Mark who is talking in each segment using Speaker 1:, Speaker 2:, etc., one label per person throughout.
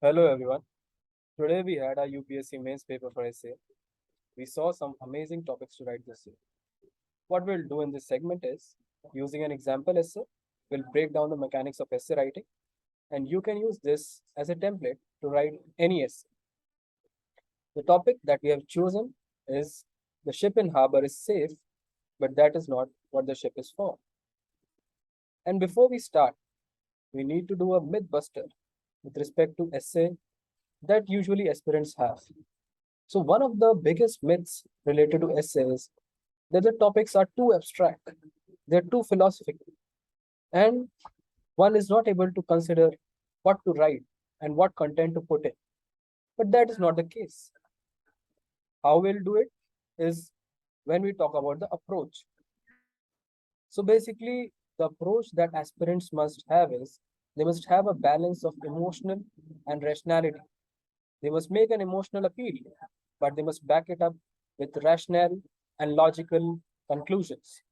Speaker 1: Hello everyone. Today we had our UPSC mains paper for essay. We saw some amazing topics to write this year. What we'll do in this segment is, using an example essay, we'll break down the mechanics of essay writing, and you can use this as a template to write any essay. The topic that we have chosen is the ship in harbor is safe, but that is not what the ship is for. And before we start, we need to do a myth buster with respect to essay that usually aspirants have. So one of the biggest myths related to essays that the topics are too abstract, they're too philosophical, and one is not able to consider what to write and what content to put in. But that is not the case. How we'll do it is when we talk about the approach. So basically, the approach that aspirants must have is they must have a balance of emotional and rationality. They must make an emotional appeal, but they must back it up with rational and logical conclusions.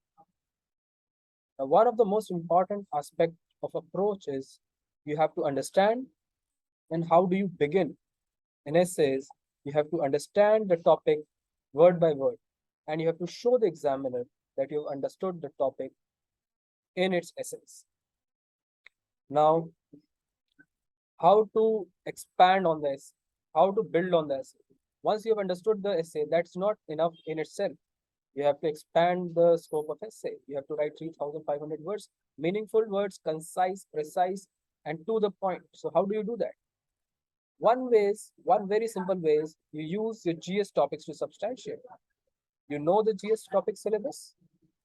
Speaker 1: Now, one of the most important aspects of approach is you have to understand. And how do you begin? In essays, you have to understand the topic word by word, and you have to show the examiner that you've understood the topic in its essence. Now, how to expand on this, how to build on this. Once you have understood the essay, that's not enough in itself. You have to expand the scope of essay. You have to write 3,500 words, meaningful words, concise, precise, and to the point. So how do you do that? One very simple way is you use your GS topics to substantiate. You know the GS topic syllabus.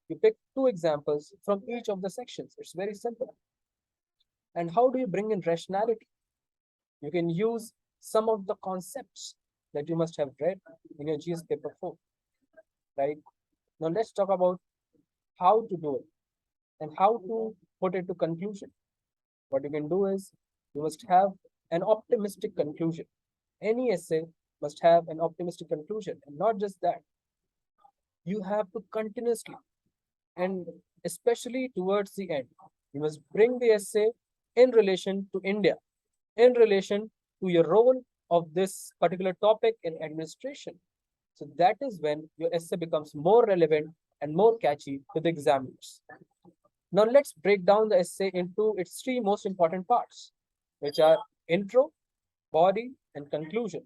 Speaker 1: You pick two examples from each of the sections. It's very simple. And how do you bring in rationality? You can use some of the concepts that you must have read in your GS paper 4, right? Now let's talk about how to do it and how to put it to conclusion. What you can do is you must have an optimistic conclusion. Any essay must have an optimistic conclusion, and not just that. You have to continuously, and especially towards the end, you must bring the essay in relation to India, in relation to your role of this particular topic in administration. So that is when your essay becomes more relevant and more catchy to the examiners. Now let's break down the essay into its three most important parts, which are intro, body, and conclusion.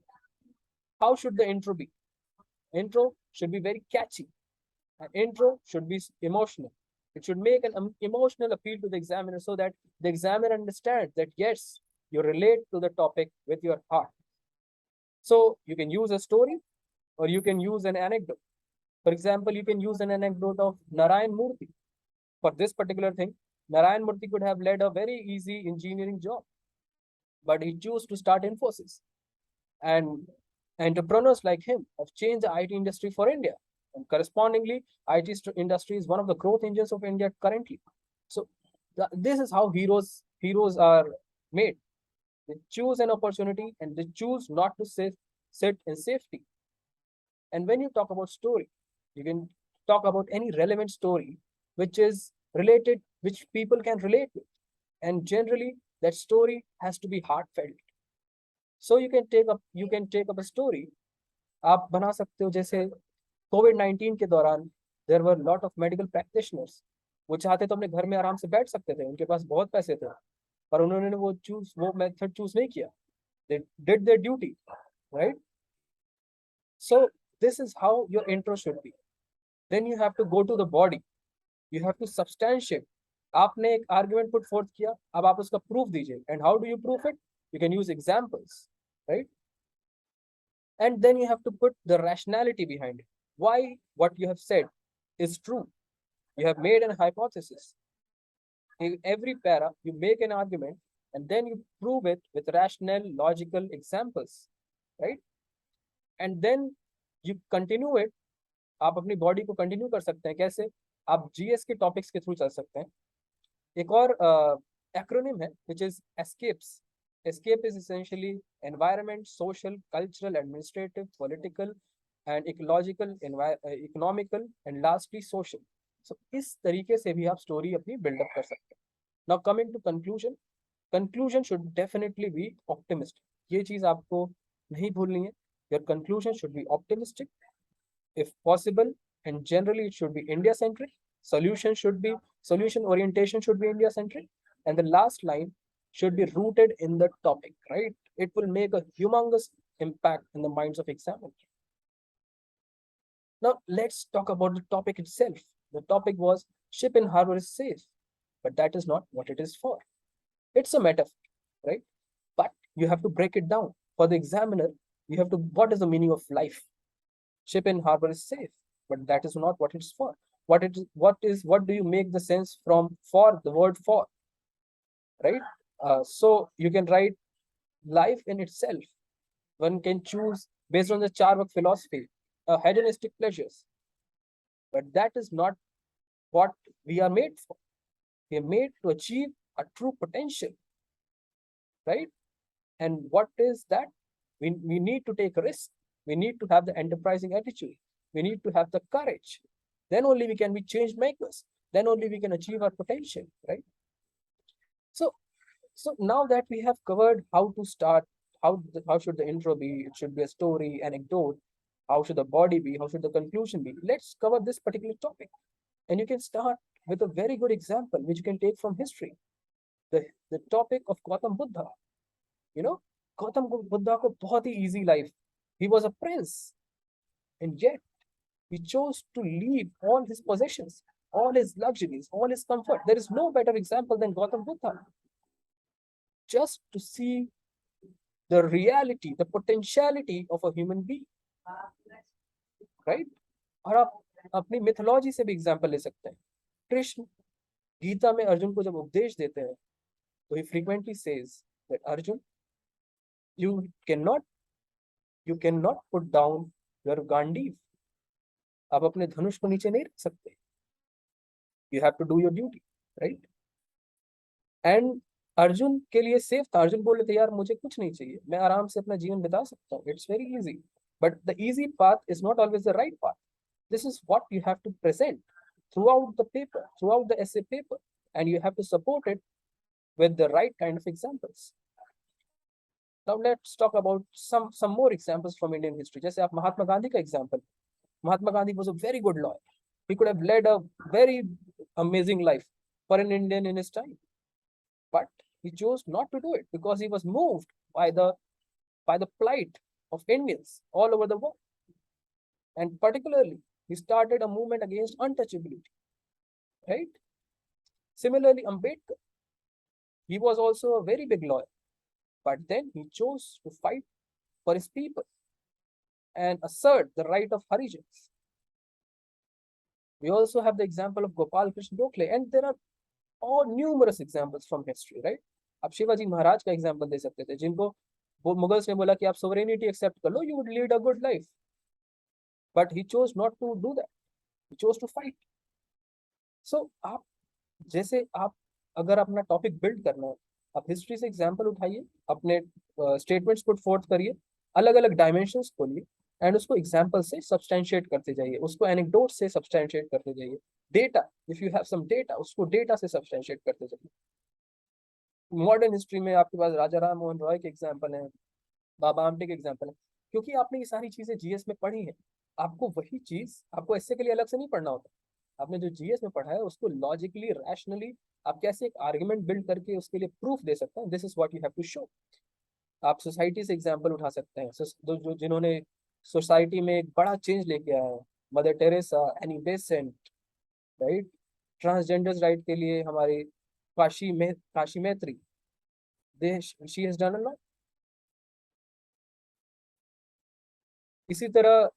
Speaker 1: How should the intro be? Intro should be very catchy. An intro should be emotional. It should make an emotional appeal to the examiner so that the examiner understands that yes, you relate to the topic with your heart. So you can use a story or you can use an anecdote. For example, you can use an anecdote of Narayan Murthy. For this particular thing, Narayan Murthy could have led a very easy engineering job, but he chose to start Infosys. And entrepreneurs like him have changed the IT industry for India. And correspondingly, IT industry is one of the growth engines of India currently. So this is how heroes are made. They choose an opportunity and they choose not to sit in safety. And when you talk about story, you can talk about any relevant story which is related, which people can relate with. And generally, that story has to be heartfelt. So you can take up a story. आप बना सकते हो जैसे COVID-19 के दौरान there were lot of medical practitioners. वो चाहते तो अपने घर में आराम से बैठ सकते थे, उनके पास बहुत पैसे थे, पर उन्होंने वो मेथड चूज नहीं किया. They did their duty, right? So this is how your intro should be. Then you have to go to the body. You have to substantiate. आपने एक argument put forth किया, अब आप उसका proof दीजिए. And how do you prove it? You can use examples, right? And then you have to put the rationality behind it. Why what you have said is true. You have made an hypothesis. In every para, you make an argument and then you prove it with rational, logical examples, right? And then you continue it. आप अपनी body को continue कर सकते हैं. कैसे? आप GS के topics के थ्रू चल सकते हैं. एक और एक्रोनिम है which is escapes. Escape is essentially environment, social, cultural, administrative, political, and ecological, economical, and lastly social. So इस तरीके से भी आप स्टोरी अपनी बिल्डअप कर सकते हैं. Now coming to conclusion should definitely be optimistic. ये चीज आपको नहीं भूलनी है. Your conclusion should be optimistic, if possible, and generally it should be India centric. Solution orientation should be India centric, and the last line should be rooted in the topic, right? It will make a humongous impact in the minds of examiners. Now let's talk about the topic itself. The topic was ship in harbor is safe, but that is not what it is for. It's a metaphor, right? But you have to break it down. For the examiner, you have to, what is the meaning of life? Ship in harbor is safe, but that is not what it's for. What do you make the sense from for, the word for, right? So you can write life in itself. One can choose based on the Charvak philosophy, hedonistic pleasures, but that is not what we are made for. We are made to achieve a true potential, right? And what is that? We need to take a risk. We need to have the enterprising attitude. We need to have the courage. Then only we can be change makers. Then only we can achieve our potential, right? So now that we have covered how to start, how should the intro be? It should be a story, anecdote. How should the body be? How should the conclusion be? Let's cover this particular topic. And you can start with a very good example, which you can take from history. The topic of Gautam Buddha. You know, Gautam Buddha ko bahut hi easy life. He was a prince, and yet he chose to leave all his possessions, all his luxuries, all his comfort. There is no better example than Gautam Buddha. Just to see the reality, the potentiality of a human being, right? और आप अपनी mythology से भी example ले सकते हैं. कृष्ण गीता में अर्जुन को जब उपदेश देते हैं, तो he frequently says that Arjun, you cannot put down your Gandiv. आप अपने धनुष को नीचे नहीं रख सकते. You have to do your duty, right? And Arjun के लिए सेफ था. अर्जुन बोल रहे थे, यार मुझे कुछ नहीं चाहिए, मैं आराम से अपना जीवन बिता सकता हूँ. It's very easy. But the easy path is not always the right path. This is what you have to present throughout the paper, throughout the essay paper, and you have to support it with the right kind of examples. Now let's talk about some more examples from Indian history. जैसे आप महात्मा गांधी का example. Mahatma Gandhi was a very good lawyer. He could have led a very amazing life for an Indian in his time, but he chose not to do it because he was moved by the plight of Indians all over the world, and particularly he started a movement against untouchability, right? Similarly, Ambedkar, he was also a very big lawyer, but then he chose to fight for his people and assert the right of Harijans. We also have the example of Gopal Krishna Gokhale, and there are all numerous examples from history, right? आप शिवाजी महाराज का example दे सकते थे, जिनको वो Mughals ने बोला कि आप सोवरेनिटी एक्सेप्ट कर लो, you would lead a good life, but he chose not to do that. He chose to fight. So आप जैसे आप अगर अपना टॉपिक बिल्ड करना है, आप हिस्ट्री से एग्जाम्पल उठाइए, अपने स्टेटमेंट्स पुट फोर्थ करिए, अलग अलग डायमेंशंस खोलिए, एंड उसको एग्जाम्पल से सब्सटेंशिएट करते जाइए, उसको एनेक्डोट से सब्सटेंशिएट करते जाइए. Data, if you have some data, उसको डेटा से सब्सटेंशिएट करते जाइए. मॉडर्न हिस्ट्री में आपके पास राजा राम मोहन रॉय के एग्जाम्पल हैं, बाबा आमटे के एग्जाम्पल हैं, क्योंकि आपने ये सारी चीजें जीएस में पढ़ी है. आपको वही चीज आपको ऐसे के लिए अलग से नहीं पढ़ना होता. आपने जो जीएस में पढ़ा है उसको लॉजिकली, रैशनली आप कैसे एक आर्ग्यूमेंट बिल्ड करके उसके लिए प्रूफ दे सकते हैं. This is what you have to show. आप सोसाइटी से एग्जाम्पल उठा सकते हैं, जो जिन्होंने सोसाइटी में एक बड़ा चेंज लेके आया है. Mother Teresa, Annie Besant, right? Transgenders right के लिए हमारी काशी मैत्री, she has done a lot. इसी तरह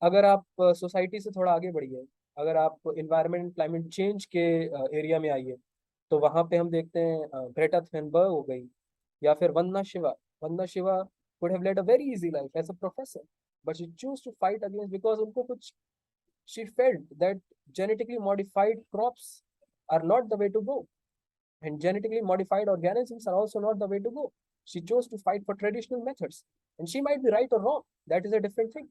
Speaker 1: अगर आप सोसाइटी से थोड़ा आगे बढ़िए, अगर आप इन्वायरमेंट क्लाइमेट चेंज के एरिया में आइए, तो वहाँ पे हम देखते हैं ग्रेटा थनबर्ग हो गई, या फिर वंदना शिवा. वंदना Shiva could have led a very easy life as a professor, but she chose to fight against because उनको कुछ, she felt that genetically modified crops are not the way to go, and genetically modified organisms are also not the way to go. She chose to fight for traditional methods, and she might be right or wrong, that is a different thing,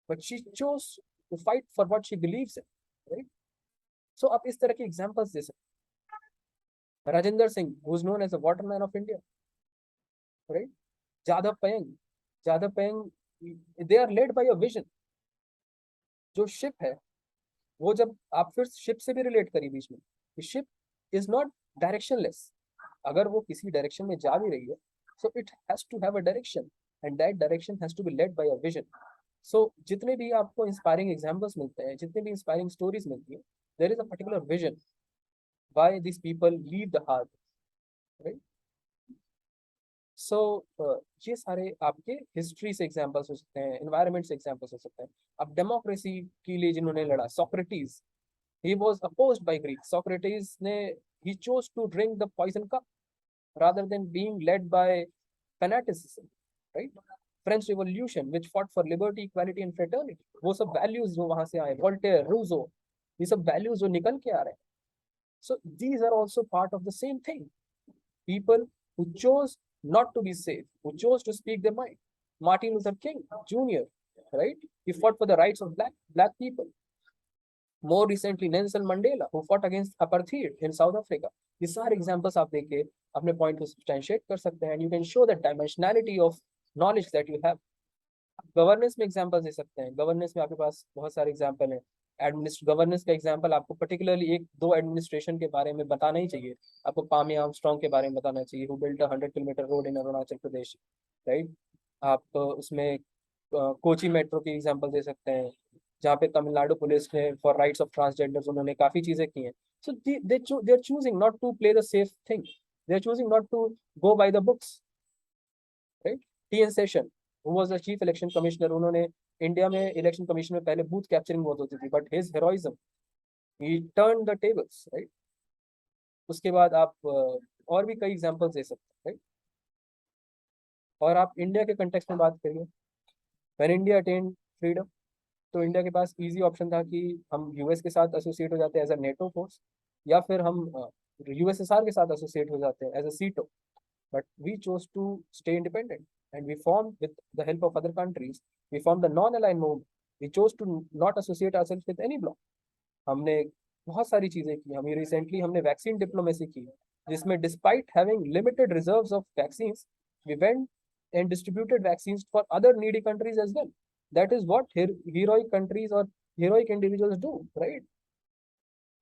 Speaker 1: but she chose to fight for what she believes in, right? So आप इस तरह के examples दे सकते. Rajinder Singh, who is known as the waterman of India, right? ज्यादा पेंग, they are led by a vision. जो ship है, वो जब आप फिर शिप से भी रिलेट करिए बीच में, शिप इज नॉट डायरेक्शनलेस। अगर वो किसी डायरेक्शन में जा भी रही है, so it has to have a direction, and that direction has to be led by a vision. So जितने भी आपको इंस्पायरिंग एग्जांपल्स मिलते हैं, जितने भी इंस्पायरिंग स्टोरीज मिलती है, there is a particular vision why this people leave the heart, right. So ये सारे आपके हिस्ट्री से एग्जांपल्स हो सकते हैं, एनवायरनमेंट से एग्जांपल्स हो सकते हैं। अब डेमोक्रेसी के लिए जिन्होंने लड़ा, Socrates, he was opposed by Greeks. Socrates ने he chose to drink the poison cup rather than being led by fanaticism, right? French Revolution, which fought for liberty, equality and fraternity, वो सब values जो वहां से आए, Voltaire, Rousseau, ये सब values जो निकल के आ रहे हैं, so these are also part of the same thing. People who chose not to be safe, who chose to speak their mind. Martin Luther King Jr., right? He fought for the rights of black people. More recently, Nelson Mandela, who fought against apartheid in South Africa. ये सारे examples आप देख अपने point को substantiate कर सकते हैं, and you can show the dimensionality of knowledge that you have. Governance में एग्जांपल दे सकते हैं, गवर्नेंस में आपके पास बहुत सारे एग्जांपल हैं। गवर्नेंस का एग्जांपल आपको पर्टिकुलरली एक दो एडमिनिस्ट्रेशन के बारे में बताना ही चाहिए। आपको पामी आर्मस्ट्रांग के बारे में बताना चाहिए, who built 100 kilometre road in Arunachal Pradesh, right. आप उसमें कोची मेट्रो की एग्जांपल दे सकते हैं, जहाँ पे तमिलनाडु पुलिस ने फॉर राइट्स ऑफ ट्रांसजेंडर्स उन्होंने काफी चीजें की हैं। So they are choosing not to play the safe thing, they are choosing not to go by the books, right. T N. Seshan, who was the chief election commissioner, उन्होंने India में election commission में पहले booth capturing बहुत होती थी, but his heroism, he turn the tables, right. उसके बाद आप और भी कई एग्जांपल्स दे सकते हैं, राइट। और आप इंडिया के कंटेक्स्ट में बात करिए, व्हेन इंडिया अटेन्ड फ्रीडम, तो इंडिया के पास इजी ऑप्शन था कि हम यूएस के साथ एसोसिएट हो जाते हैं एज अ नेटो फोर्स, या फिर हम यूएसएसआर के साथ एसोसिएट हो जाते हैं एज अ सीटो, but we chose to stay independent, and we formed, with the help of other countries, we formed the non-aligned movement. We chose to not associate ourselves with any bloc. हमने बहुत सारी चीजें की। हमें recently हमने vaccine diplomacy की, जिसमें despite having limited reserves of vaccines, we went and distributed vaccines for other needy countries as well. That is what heroic countries or heroic individuals do, right?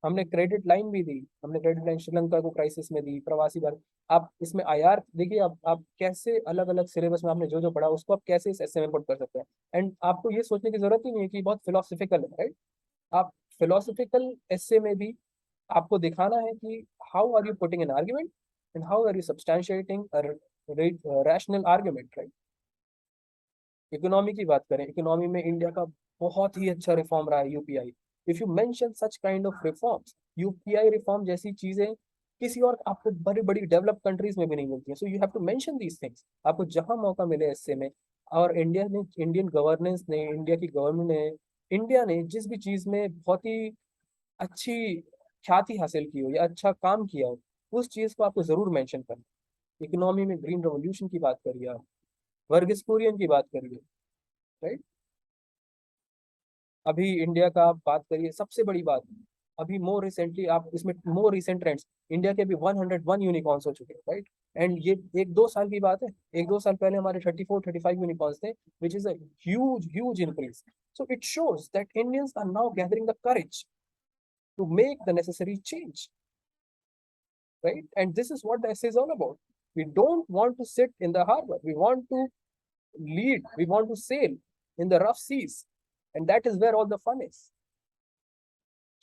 Speaker 1: हमने क्रेडिट लाइन भी दी, हमने credit line Sri Lanka को crisis में दी, प्रवासी भारत। आप इसमें IR देखिए, आप कैसे अलग अलग सिलेबस में आपने जो जो पढ़ा उसको आप कैसे इस एस्से में पुट कर सकते हैं। एंड आपको ये सोचने की जरूरत ही नहीं है कि बहुत फिलोसफिकल है, राइट। आप फिलोसफिकल एस्से में भी आपको दिखाना है कि how are you putting an argument and how are you substantiating rational argument, right. Economy की बात करें, इकोनॉमी में इंडिया का बहुत ही अच्छा रिफॉर्म रहा है UPI. If you mention such kind of reforms, UPI reform जैसी चीजें किसी और आपको बड़ी बड़ी डेवलप कंट्रीज में भी नहीं मिलती है। So you have to mention these things, आपको जहां मौका मिले इससे में। और इंडियन गवर्नेंस ने, इंडिया की गवर्नमेंट ने, इंडिया ने जिस भी चीज में बहुत ही अच्छी ख्याति हासिल की हो या अच्छा काम किया हो, उस चीज को आपको जरूर मेंशन करना। इकोनॉमी में ग्रीन रेवोल्यूशन की बात करिए, आप वर्गीस कुरियन की बात करिए, राइट। अभी इंडिया का आप बात करिए, सबसे बड़ी बात, अभी मोर रिसेंटली आप इसमें मोर रिसेंट ट्रेंड्स, इंडिया के अभी 101 यूनिकॉर्न्स हो चुके हैं, राइट। एंड ये एक दो साल की बात है, एक दो साल पहले हमारे 34-35 यूनिकॉर्न्स थे, which is a huge increase. So it shows that Indians are now gathering the courage to make the necessary change, right? And this is what the essay is all about. We don't want to sit in the harbor. We want to lead. We want to sail in the rough seas. And that is where all the fun is.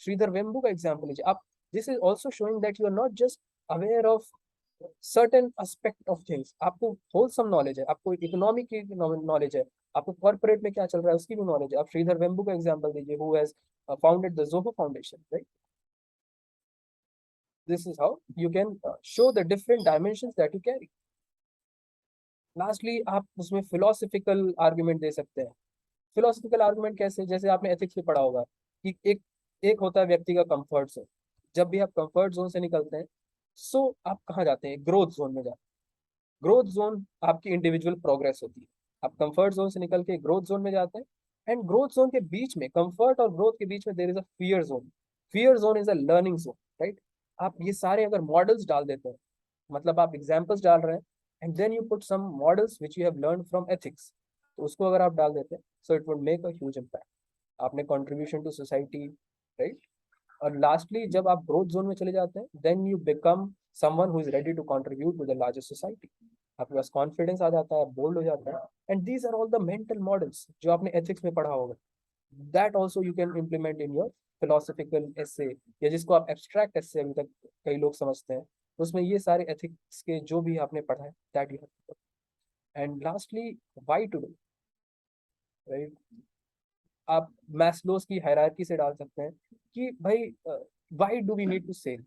Speaker 1: Sridhar Vembu का example है। आप, this is also showing that you are not just aware of certain aspect of things. आपको wholesome knowledge है, आपको economic की knowledge है, आपको corporate में क्या चल रहा है उसकी भी knowledge है। आप श्रीधर वेम्बू का example दीजिए, who has founded the Zoho Foundation, right? This is how you can show the different dimensions that you carry. Lastly, आप उसमें philosophical argument दे सकते हैं। फिलोसफिकल आर्गुमेंट कैसे, जैसे आपने एथिक्स में पढ़ा होगा कि एक होता है व्यक्ति का कंफर्ट जोन। जब भी आप कंफर्ट जोन से निकलते हैं, सो आप कहाँ जाते हैं, ग्रोथ जोन में जाते हैं। ग्रोथ जोन आपकी इंडिविजुअल प्रोग्रेस होती है। आप कंफर्ट जोन से निकल के ग्रोथ जोन में जाते हैं, एंड ग्रोथ जोन के बीच में, कंफर्ट और ग्रोथ के बीच में there is a fear zone. Fear zone is a learning zone, right. आप ये सारे अगर मॉडल्स डाल देते हैं, मतलब आप एग्जाम्पल्स डाल रहे हैं, and then you put some models which you have learned from ethics, तो उसको अगर आप डाल देते हैं, so it would make a huge impact. आपने contribution to society, right? और lastly जब आप growth zone में चले जाते हैं, then you become someone who is ready to contribute to the larger society. आपके पास कॉन्फिडेंस आ जाता है, बोल्ड हो जाता है, and these are all the mental models जो आपने एथिक्स में पढ़ा होगा, that also you can implement in your philosophical essay, या जिसको आप एब्स्ट्रैक्ट एसे अभी तक कई लोग समझते हैं, उसमें ये सारे एथिक्स के जो भी आपने पढ़ा है that you have. And lastly why to do, right? आप मैस्लोस की हायरार्की से डाल सकते हैं कि भाई why do we need to save,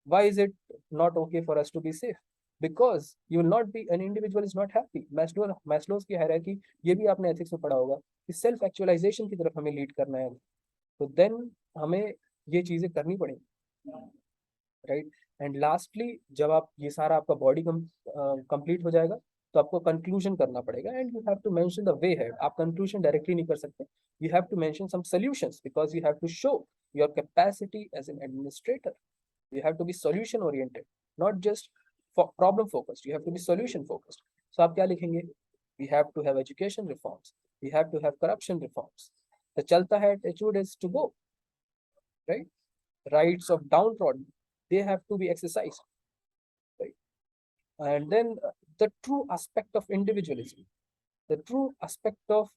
Speaker 1: why is it not okay for us to be safe? Because you will not be, an individual is not happy. Maslow's की hierarchy, ये भी आपने ethics में पढ़ा होगा कि self actualization की तरफ हमें lead करना है, तो then हमें ये चीजें करनी पड़ेगी, right? And lastly जब आप ये सारा आपका body complete हो जाएगा, तो आपको conclusion करना पड़ेगा, and you have to mention the way ahead. आप conclusion directly नहीं कर सकते, you have to mention some solutions because you have to show your capacity as an administrator. You have to be solution oriented, not just for problem focused. You have to be solution focused. So आप क्या लिखेंगे? We have to have education reforms. We have to have corruption reforms. The चलता है attitude is to go, right? Rights of downtrodden, they have to be exercised, right? And then the true aspect of individualism, the true aspect of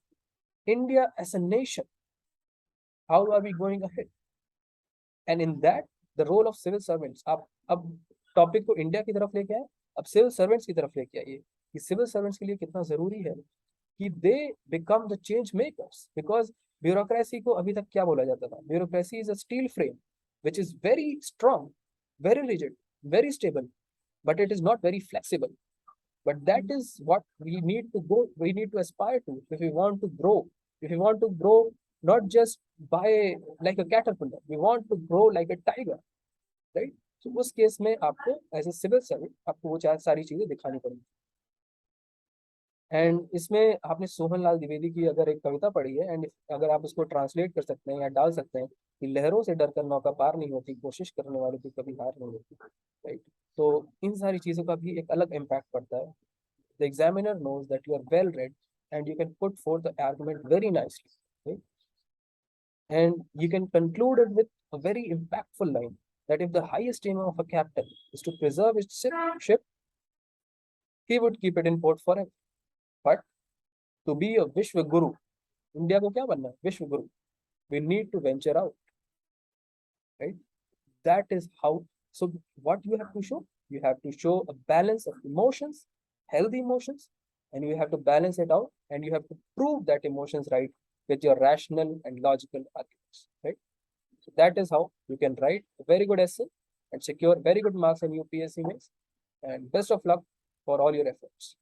Speaker 1: India as a nation. How are we going ahead? And in that the role of civil servants. आप अब topic को India की तरफ लेके आए, अब civil servants की तरफ लेके आइए कि सिविल सर्वेंट्स के लिए कितना जरूरी है कि they become the change makers. Because bureaucracy को अभी तक क्या बोला जाता था? Bureaucracy is a steel frame which is very strong, very rigid, very stable, but it is not very flexible. But that is what we need to go, we need to aspire to if we want to grow. If we want to grow not just by like a caterpillar, we want to grow like a tiger, right? So उस case में आपको as a civil servant आपको वो सारी चीजें दिखानी पड़ेगी. And इसमें आपने सोहन लाल द्विवेदी की अगर एक कविता पढ़ी है, एंड अगर आप उसको ट्रांसलेट कर सकते हैं या डाल सकते हैं कि लहरों से डरकर नौका पार नहीं होती, कोशिश करने वाले की कभी हार नहीं होती, राइट? तो इन सारी चीज़ों का भी एक अलग इम्पैक्ट पड़ता है. The examiner knows that you are well read एंड you can put forth the argument very nicely, right? And you can conclude it with a very impactful line that if the highest aim of a captain is to preserve its ship, he would keep it in port forever. But to be a Vishwa Guru, India को क्या बनना है? Vishwa Guru. We need to venture out, right? That is how. So what you have to show? You have to show a balance of emotions, healthy emotions, and you have to balance it out, and you have to prove that emotions right with your rational and logical arguments, right? So that is how you can write a very good essay and secure very good marks in UPSC mains. And best of luck for all your efforts.